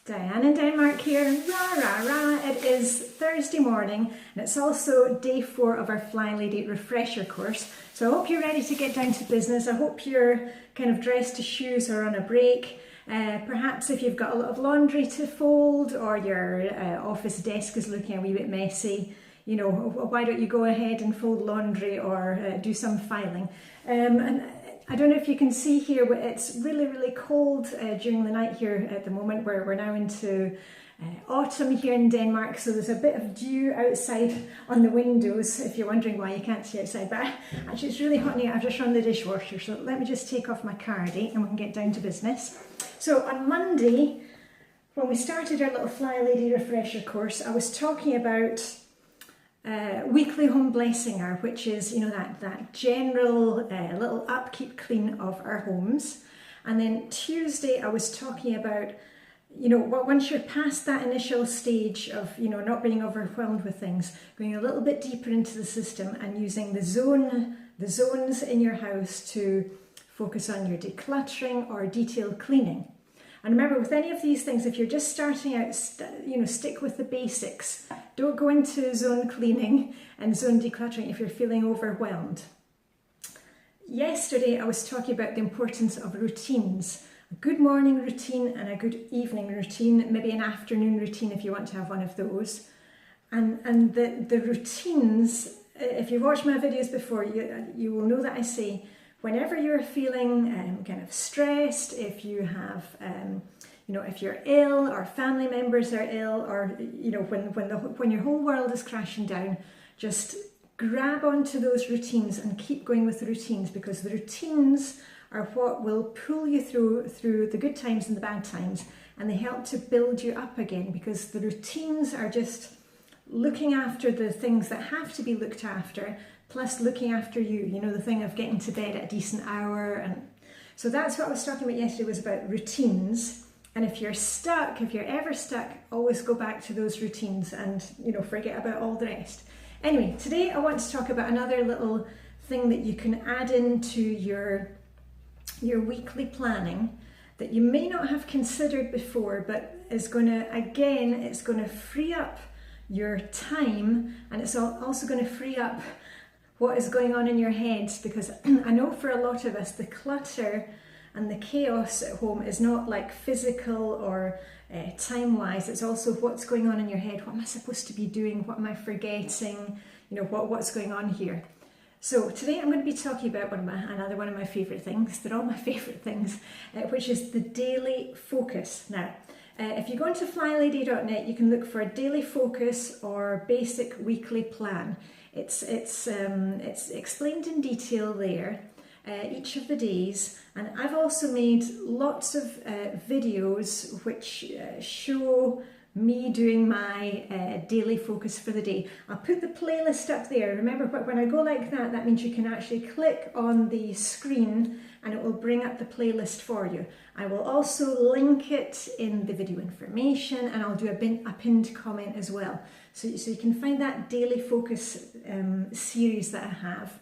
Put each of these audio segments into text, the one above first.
Diane in Denmark here, rah rah rah. It is Thursday morning and it's also day 4 of our Flylady refresher course. So I hope you're ready to get down to business. I hope you're kind of dressed to shoes or on a break. Perhaps if you've got a lot of laundry to fold or your office desk is looking a wee bit messy, you know, why don't you go ahead and fold laundry or do some filing. And I don't know if you can see here, but it's really cold during the night here at the moment. We're now into autumn here in Denmark, so there's a bit of dew outside on the windows if you're wondering why you can't see outside. But actually it's really hot in here. I've just run the dishwasher, so let me just take off my cardi and we can get down to business. So on Monday, when we started our little Flylady refresher course, I was talking about weekly home blessing hour, which is, you know, that general little upkeep clean of our homes. And then Tuesday I was talking about, you know, once you're past that initial stage of, you know, not being overwhelmed with things, going a little bit deeper into the system and using the zones in your house to focus on your decluttering or detailed cleaning. And remember, with any of these things, if you're just starting out, you know, stick with the basics. Don't go into zone cleaning and zone decluttering if you're feeling overwhelmed. Yesterday, I was talking about the importance of routines. A good morning routine and a good evening routine, maybe an afternoon routine if you want to have one of those. And the routines, if you've watched my videos before, you will know that I say, whenever you're feeling kind of stressed, if you have, you know, if you're ill or family members are ill, or, you know, when your whole world is crashing down, just grab onto those routines and keep going with the routines, because the routines are what will pull you through the good times and the bad times, and they help to build you up again, because the routines are just looking after the things that have to be looked after, plus looking after you, you know, the thing of getting to bed at a decent hour. And so that's what I was talking about yesterday, was about routines. And if you're ever stuck, always go back to those routines and, you know, forget about all the rest. Anyway, today I want to talk about another little thing that you can add into your weekly planning that you may not have considered before, but is going to, again, it's going to free up your time, and it's also going to free up what is going on in your head, because I know for a lot of us the clutter and the chaos at home is not like physical or time-wise, it's also what's going on in your head. What am I supposed to be doing? What am I forgetting? You know, what's going on here? So today I'm going to be talking about another one of my favourite things. They're all my favourite things, which is the daily focus. Now, if you go into flylady.net, you can look for a daily focus or basic weekly plan. It's explained in detail there, each of the days, and I've also made lots of videos which show me doing my daily focus for the day. I'll put the playlist up there. Remember, when I go like that, that means you can actually click on the screen and it will bring up the playlist for you. I will also link it in the video information, and I'll do a pinned comment as well. So you can find that daily focus series that I have.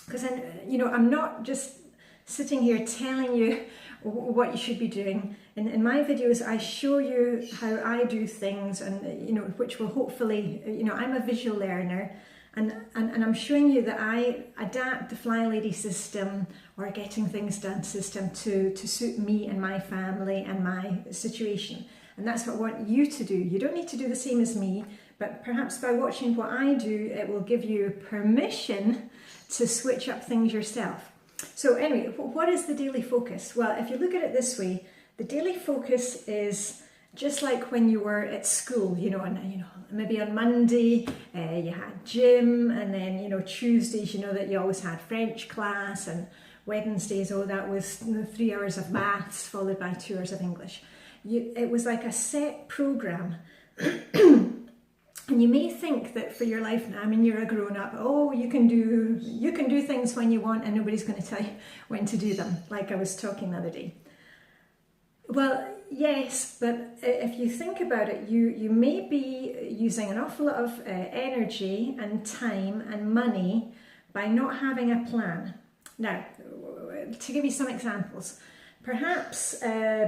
Because then, you know, I'm not just sitting here telling you what you should be doing. In my videos, I show you how I do things, and, you know, which will hopefully, you know, I'm a visual learner, and I'm showing you that I adapt the Flylady system or getting things done system to suit me and my family and my situation. And that's what I want you to do. You don't need to do the same as me, but perhaps by watching what I do, it will give you permission to switch up things yourself. So anyway, what is the daily focus? Well, if you look at it this way, the daily focus is just like when you were at school, you know, and, you know, maybe on Monday you had gym, and then, you know, Tuesdays, you know, that you always had French class, and Wednesdays, oh, that was 3 hours of maths followed by 2 hours of English. It was like a set program. And you may think that for your life now, I mean, you're a grown-up, oh, you can do things when you want and nobody's going to tell you when to do them, like I was talking the other day. Well, yes, but if you think about it, you may be using an awful lot of energy and time and money by not having a plan. Now, to give you some examples, Perhaps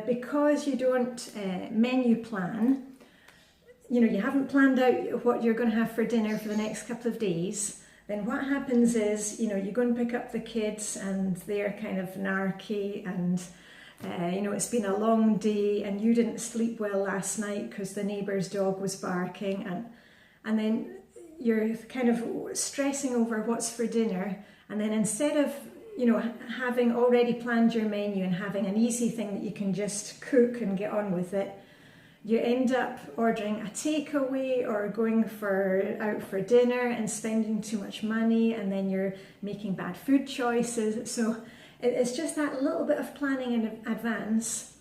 because you don't menu plan, you haven't planned out what you're going to have for dinner for the next couple of days, then what happens is, you go and pick up the kids and they're kind of narky and, it's been a long day and you didn't sleep well last night because the neighbour's dog was barking, and then you're kind of stressing over what's for dinner, and then instead of having already planned your menu and having an easy thing that you can just cook and get on with it, you end up ordering a takeaway or going out for dinner and spending too much money, and then you're making bad food choices. So it's just that little bit of planning in advance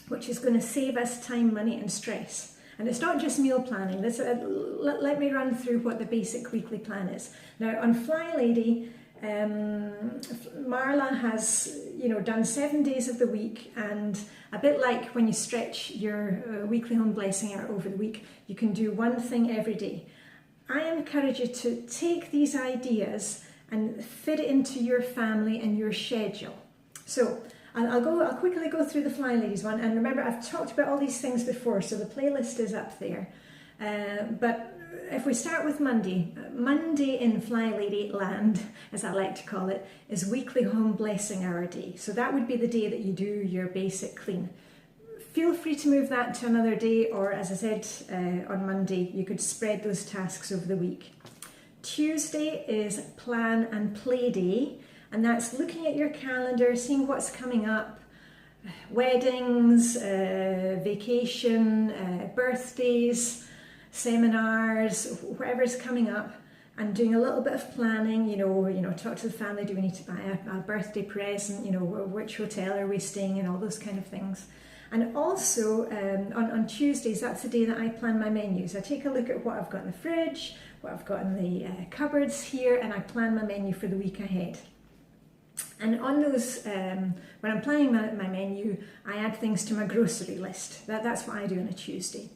which is going to save us time, money and stress. And it's not just meal planning. Let me run through what the basic weekly plan is. Now on Flylady, Marla has done 7 days of the week, and a bit like when you stretch your weekly home blessing out over the week, you can do one thing every day. I encourage you to take these ideas and fit it into your family and your schedule. So I'll quickly go through the Flyladies one, and remember I've talked about all these things before, so the playlist is up there. But if we start with Monday in Flylady land, as I like to call it, is weekly home blessing hour day. So that would be the day that you do your basic clean. Feel free to move that to another day, or as I said on Monday, you could spread those tasks over the week. Tuesday is plan and play day, and that's looking at your calendar, seeing what's coming up, weddings, vacation, birthdays, seminars, whatever's coming up, and doing a little bit of planning, talk to the family, do we need to buy a birthday present, which hotel are we staying in, all those kind of things. And also on Tuesdays, that's the day that I plan my menus. I take a look at what I've got in the fridge, what I've got in the cupboards here, and I plan my menu for the week ahead. And on those, when I'm planning my menu, I add things to my grocery list. That's what I do on a Tuesday.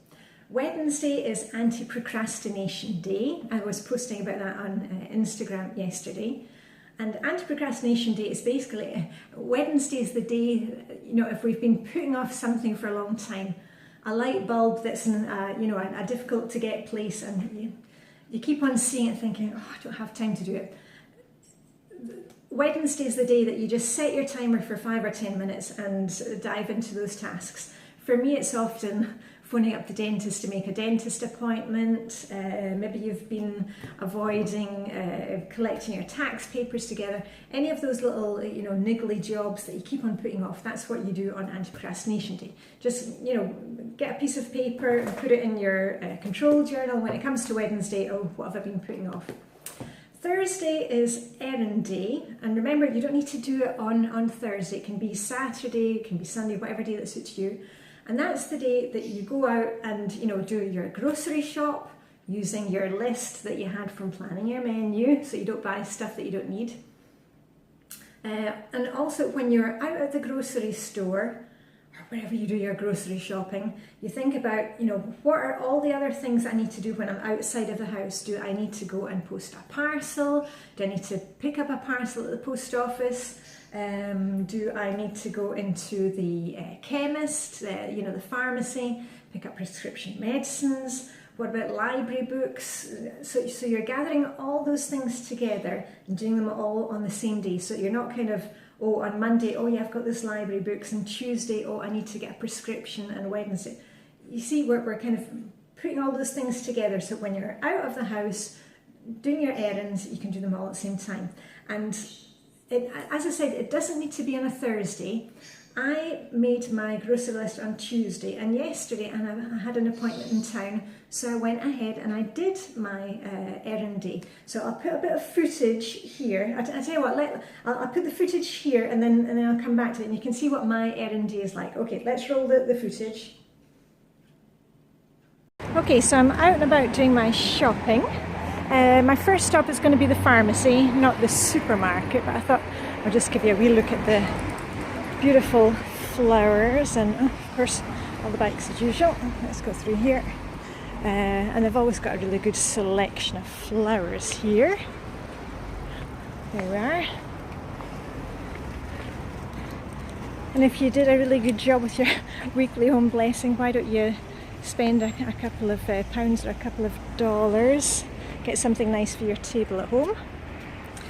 Wednesday is anti-procrastination day. I was posting about that on Instagram yesterday. And anti-procrastination day is basically, Wednesday is the day, if we've been putting off something for a long time, a light bulb that's in a difficult to get place, and you keep on seeing it thinking, oh, I don't have time to do it. Wednesday is the day that you just set your timer for 5 or 10 minutes and dive into those tasks. For me, it's often phoning up the dentist to make a dentist appointment. Maybe you've been avoiding collecting your tax papers together. Any of those little, niggly jobs that you keep on putting off, that's what you do on anti-procrastination day. Just, get a piece of paper and put it in your control journal. When it comes to Wednesday, oh, what have I been putting off? Thursday is errand day, and remember, you don't need to do it on Thursday. It can be Saturday, it can be Sunday, whatever day that suits you. And that's the day that you go out and do your grocery shop using your list that you had from planning your menu, so you don't buy stuff that you don't need. And also when you're out at the grocery store, or wherever you do your grocery shopping, you think about, what are all the other things I need to do when I'm outside of the house? Do I need to go and post a parcel? Do I need to pick up a parcel at the post office? Do I need to go into the chemist, the pharmacy, pick up prescription medicines? What about library books? So you're gathering all those things together and doing them all on the same day. So you're not kind of, on Monday, I've got this library books, and Tuesday, I need to get a prescription, and Wednesday. You see, we're kind of putting all those things together, so when you're out of the house doing your errands, you can do them all at the same time. And as I said, it doesn't need to be on a Thursday. I made my grocery list on Tuesday, and yesterday I had an appointment in town, so I went ahead and I did my errand day. So I'll put a bit of footage here. I tell you what, I'll put the footage here, and then I'll come back to it, and you can see what my errand day is like. Okay, let's roll the footage. Okay, so I'm out and about doing my shopping. My first stop is going to be the pharmacy, not the supermarket, but I thought I'll just give you a wee look at the beautiful flowers, and of course all the bikes as usual. Let's go through here, and they've always got a really good selection of flowers here. There we are. And if you did a really good job with your weekly home blessing, why don't you spend a couple of pounds or a couple of dollars, get something nice for your table at home.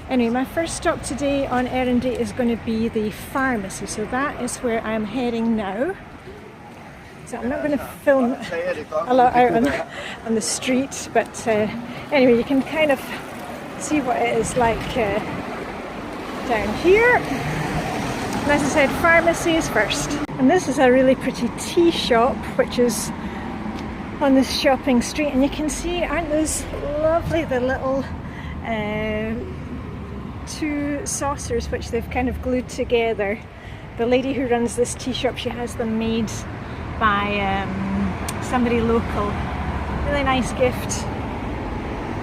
Anyway, my first stop today on Errand is going to be the pharmacy, so that is where I'm heading now. So I'm not going to film a lot out on the street, but anyway, you can kind of see what it is like down here. And as I said, pharmacies first. And this is a really pretty tea shop, which is on this shopping street. And you can see, aren't those lovely, the little two saucers which they've kind of glued together. The lady who runs this tea shop, she has them made by somebody local. Really nice gift,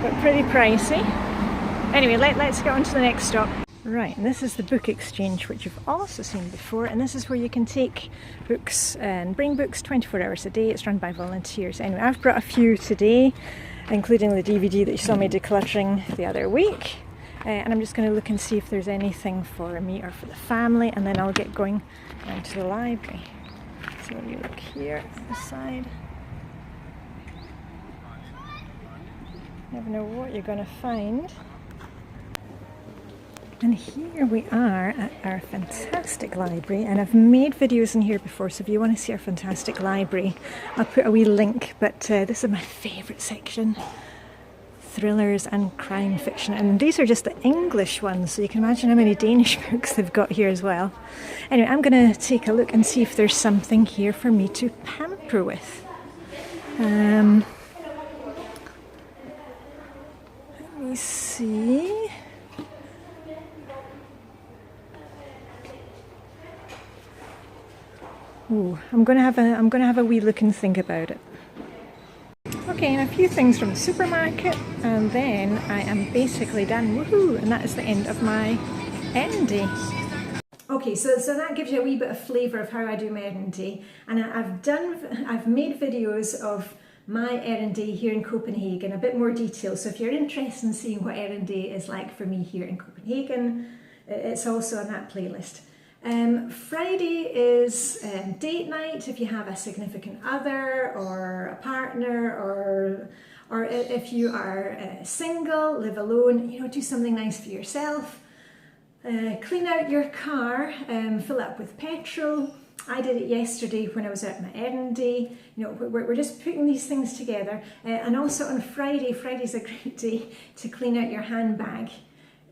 but pretty pricey. Anyway, let's get on to the next stop. Right, and this is the book exchange, which you've also seen before, and this is where you can take books and bring books 24 hours a day. It's run by volunteers. Anyway, I've brought a few today, including the DVD that you saw me decluttering the other week. And I'm just going to look and see if there's anything for me or for the family, and then I'll get going down to the library. So you look here at the side. Never know what you're going to find. And here we are at our fantastic library, and I've made videos in here before, so if you want to see our fantastic library, I'll put a wee link, but this is my favourite section. Thrillers and crime fiction, and these are just the English ones, so you can imagine how many Danish books they've got here as well. Anyway, I'm going to take a look and see if there's something here for me to pamper with. Let me see. Ooh, I'm going to have a wee look and think about it. Okay, and a few things from the supermarket, and then I am basically done. Woohoo! And that is the end of my errand day. Okay, so that gives you a wee bit of flavour of how I do my errand day, and I've made videos of my errand day here in Copenhagen, a bit more detail. So if you're interested in seeing what errand day is like for me here in Copenhagen, it's also on that playlist. Friday is date night if you have a significant other or a partner, or if you are single, live alone, you know, do something nice for yourself. Clean out your car, fill it up with petrol. I did it yesterday when I was at my errand day. You know, we're just putting these things together. And also on Friday's a great day to clean out your handbag.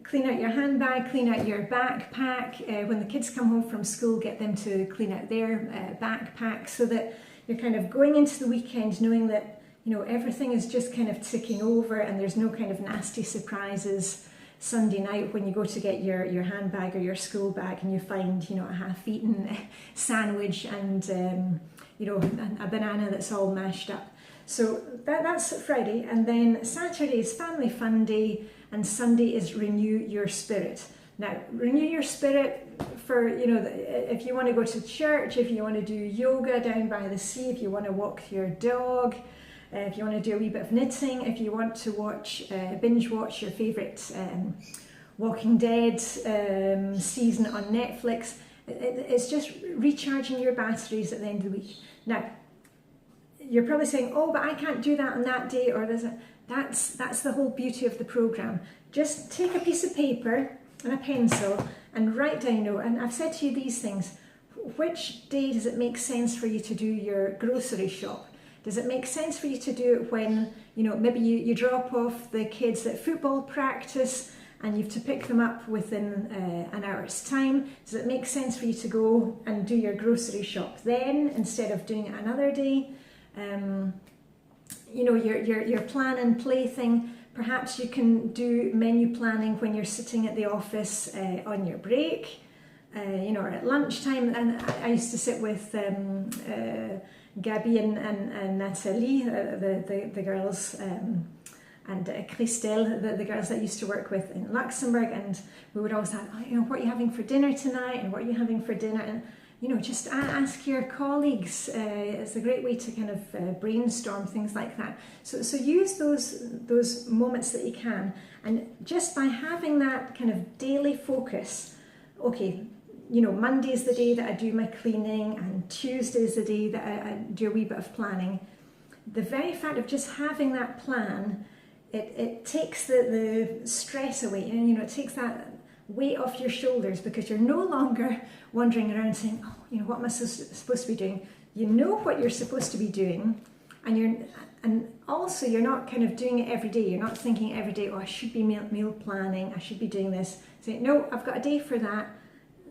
Clean out your handbag, clean out your backpack. When the kids come home from school, get them to clean out their backpack, so that you're kind of going into the weekend knowing that, you know, everything is just kind of ticking over and there's no kind of nasty surprises Sunday night when you go to get your handbag or your school bag and you find, you know, a half-eaten sandwich and, you know, a banana that's all mashed up. So that's Friday, and then Saturday is family fun day, and Sunday is renew your spirit. Now, renew your spirit for, you know, if you want to go to church, if you want to do yoga down by the sea, if you want to walk your dog, if you want to do a wee bit of knitting, if you want to binge watch your favourite Walking Dead season on Netflix, it's just recharging your batteries at the end of the week. Now, you're probably saying, oh, but I can't do that on that day, or that's the whole beauty of the programme. Just take a piece of paper and a pencil and write down, you know, and I've said to you these things. Which day does it make sense for you to do your grocery shop? Does it make sense for you to do it when, you know, maybe you drop off the kids at football practice and you have to pick them up within an hour's time? Does it make sense for you to go and do your grocery shop then instead of doing it another day? You know, your plan and play thing. Perhaps you can do menu planning when you're sitting at the office on your break, you know, or at lunchtime. And I used to sit with Gabi and Nathalie, the girls, and Christelle, the girls that I used to work with in Luxembourg, and we would always have, oh, you know, what are you having for dinner tonight, and what are you having for dinner, and you know, just ask your colleagues. It's a great way to kind of brainstorm things like that. So use those moments that you can, and just by having that kind of daily focus, okay, you know, Monday is the day that I do my cleaning, and Tuesday is the day that I do a wee bit of planning. The very fact of just having that plan, it takes the stress away, and, you know, it takes that weight off your shoulders, because you're no longer wandering around saying, oh, you know, what am I supposed to be doing? You know what you're supposed to be doing, and also you're not kind of doing it every day. You're not thinking every day, oh, I should be meal planning, I should be doing this. Say, no, I've got a day for that.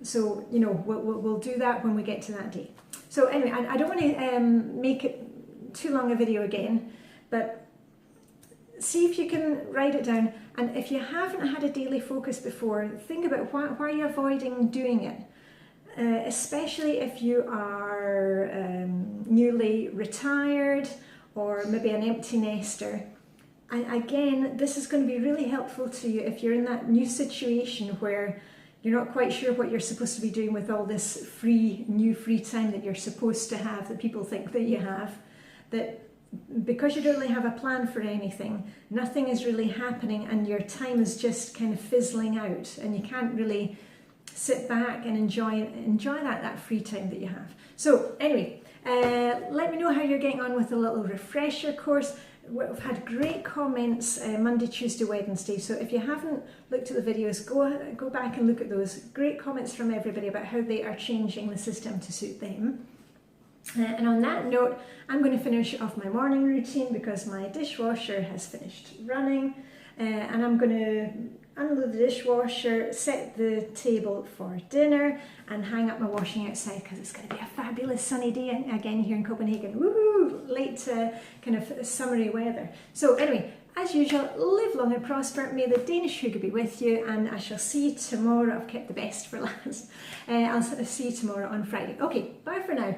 So, you know, we'll do that when we get to that day. So anyway, I don't want to make it too long a video again, but see if you can write it down. And if you haven't had a daily focus before, think about why are you avoiding doing it? Especially if you are newly retired, or maybe an empty nester. And again, this is going to be really helpful to you if you're in that new situation where you're not quite sure what you're supposed to be doing with all this new free time that you're supposed to have, that people think that you have, that because you don't really have a plan for anything, nothing is really happening, and your time is just kind of fizzling out, and you can't really sit back and enjoy that free time that you have. So anyway, let me know how you're getting on with the little refresher course. We've had great comments Monday, Tuesday, Wednesday, so if you haven't looked at the videos, go back and look at those. Great comments from everybody about how they are changing the system to suit them. And on that note, I'm going to finish off my morning routine because my dishwasher has finished running, and I'm going to unload the dishwasher, set the table for dinner, and hang up my washing outside because it's going to be a fabulous sunny day again here in Copenhagen. Woohoo! Late kind of summery weather. So anyway, as usual, live long and prosper. May the Danish hygge be with you, and I shall see you tomorrow. I've kept the best for last. I'll see you tomorrow on Friday. Okay, bye for now.